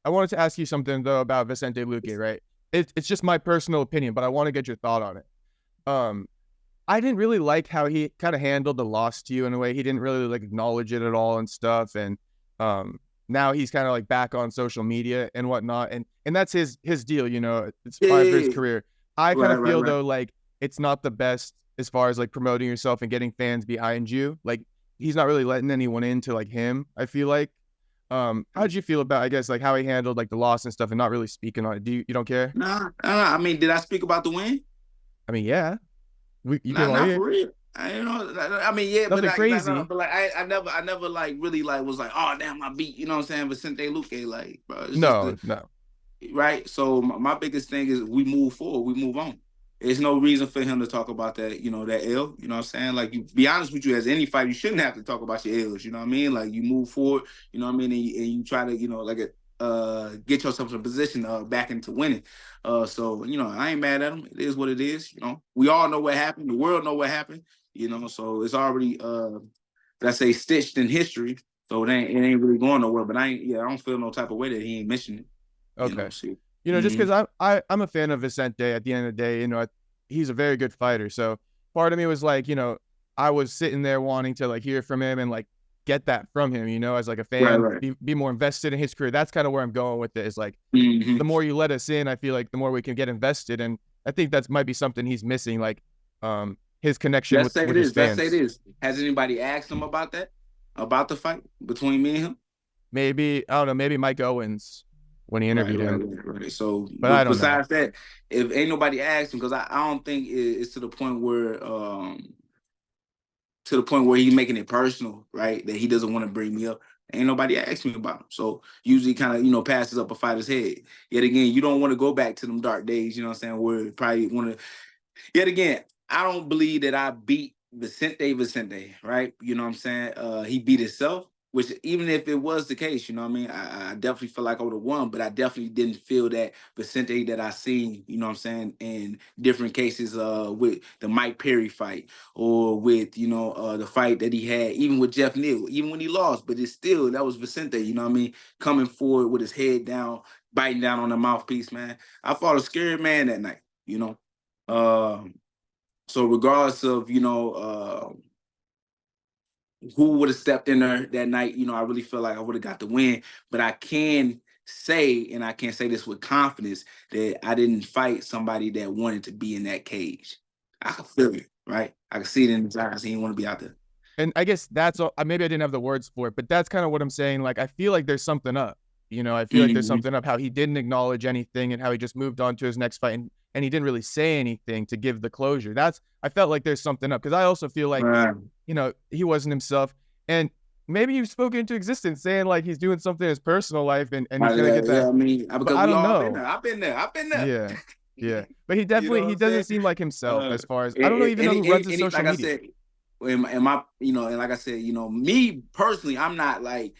I wanted to ask you something though about Vicente Luque, right? It's just my personal opinion, but I want to get your thought on it. Um, I didn't really like how he kind of handled the loss to you in a way. He didn't really like acknowledge it at all and stuff. And um, now he's kind of like back on social media and whatnot. And that's his deal, you know. It's Yeah, fine for yeah, his yeah. career. I kind Right, of right, feel right. though like it's not the best as far as like promoting yourself and getting fans behind you. Like he's not really letting anyone into like him. I feel like. How did you feel about I guess like how he handled like the loss and stuff and not really speaking on it? You don't care? Nah, nah, I mean, did I speak about the win? I mean, yeah, you Nah, came on not here. for real. I mean, yeah, but Nothing like, no, crazy. but like, I never like really like was like, oh damn, I beat, you know what I'm saying, Vicente Luque, like, bro, it's just the No. right. So my biggest thing is we move forward, we move on. There's no reason for him to talk about that, you know, that L. You know what I'm saying? Like, you be honest with you, as any fight, you shouldn't have to talk about your L's. You know what I mean? Like, you move forward. You know what I mean? And you try to, you know, like get yourself in a position back into winning. So you know, I ain't mad at him. It is what it is. You know, we all know what happened. The world know what happened. You know, so it's already let's say stitched in history. So it ain't really going nowhere. But I don't feel no type of way that he ain't mentioned it. You know, Okay. see. You know, just Mm-hmm. because I'm a fan of Vicente. At the end of the day, you know, he's a very good fighter. So part of me was like, you know, I was sitting there wanting to like hear from him and like get that from him. You know, as like a Right, fan, right. be more invested in his career. That's kind of where I'm going with it. Is like Mm-hmm. the more you let us in, I feel like the more we can get invested. And I think that's might be something he's missing, like his connection Let's say with his this. Let's say fans. this. Has anybody asked him about that? About the fight between me and him? Maybe I don't know. Maybe Mike Owens when he Right, interviewed right, him, right, right. So, but I don't know. besides that, if ain't nobody asked him, because I don't think it's to the point where he's making it personal, right? That he doesn't want to bring me up. Ain't nobody asked me about him. So usually kind of, you know, passes up a fighter's head. Yet again, you don't want to go back to them dark days, you know what I'm saying, where probably want to yet again, I don't believe that I beat Vicente, right? You know what I'm saying? He beat himself, which even if it was the case, you know what I mean? I definitely feel like I would have won, but I definitely didn't feel that Vicente that I seen, you know what I'm saying, in different cases with the Mike Perry fight or with, you know, the fight that he had, even with Jeff Neal, even when he lost, but it's still, that was Vicente, you know what I mean? Coming forward with his head down, biting down on the mouthpiece, man. I fought a scared man that night, you know? Um, so regardless of who would have stepped in there that night, you know, I really feel like I would have got the win. But I can say, and I can say this with confidence, that I didn't fight somebody that wanted to be in that cage. I could feel it, right? I could see it in his eyes. He didn't want to be out there. And I guess that's all. Maybe I didn't have the words for it, but that's kind of what I'm saying. Like, I feel like there's something up. You know, I feel like there's Mhm. something up how he didn't acknowledge anything and how he just moved on to his next fight and he didn't really say anything to give the closure. I felt like there's something up because I also feel like, Right. you know, he wasn't himself. And maybe you've spoken into existence saying like he's doing something in his personal life and he's gonna Yeah, get yeah, that. I mean, But because I we don't all been know. there. I've been there. I've been there. Yeah. Yeah. But You know what he I'm doesn't saying? seem like himself Uh, as far as I don't know even know who runs his social like I media. said, and my, you know, and like I said, you know, me personally, I'm not like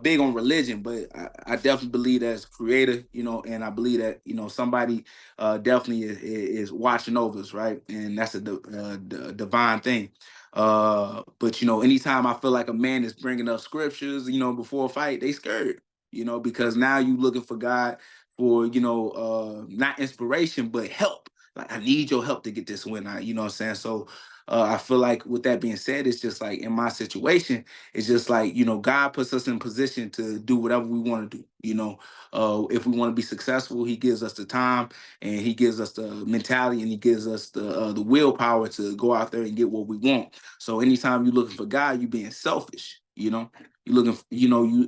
big on religion, but I definitely believe that as a creator, you know, and I believe that, you know, somebody definitely is watching over us, right? And that's a divine thing. But you know, anytime I feel like a man is bringing up scriptures, you know, before a fight, they scared, you know, because now you looking for God for, you know, not inspiration, but help. Like, I need your help to get this win. You know what I'm saying? So I feel like with that being said, it's just like in my situation, it's just like, you know, God puts us in position to do whatever we want to do. You know, if we want to be successful, He gives us the time and He gives us the mentality and He gives us the willpower to go out there and get what we want. So anytime you're looking for God, you're being selfish. You know, you're looking, you know,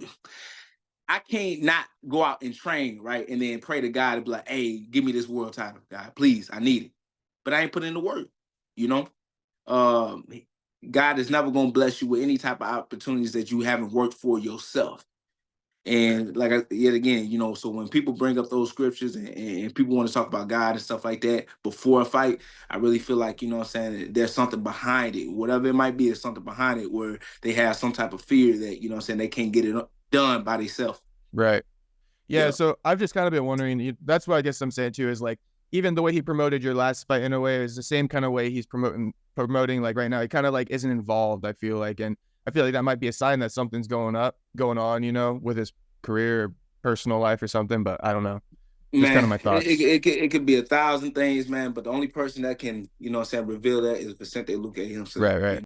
I can't not go out and train, right? And then pray to God and be like, hey, give me this world title, God, please, I need it. But I ain't put in the work, you know? Um, God is never going to bless you with any type of opportunities that you haven't worked for yourself. And like yet again, you know, so when people bring up those scriptures and people want to talk about God and stuff like that before a fight, I really feel like, you know what I'm saying, there's something behind it. Whatever it might be, there's something behind it where they have some type of fear that, you know what I'm saying, they can't get it done by themselves. Right. Yeah, Yeah. so I've just kind of been wondering. That's what I guess I'm saying too is like even the way he promoted your last fight in a way is the same kind of way he's promoting like right now. He kind of like isn't involved. I feel like, and I feel like that might be a sign that something's going on, you know, with his career personal life or something, but I don't know. Just kind of Man, my thoughts. it could be 1,000 things, man. But the only person that can, you know what I'm saying, reveal that is Vicente Luque himself. Right, right.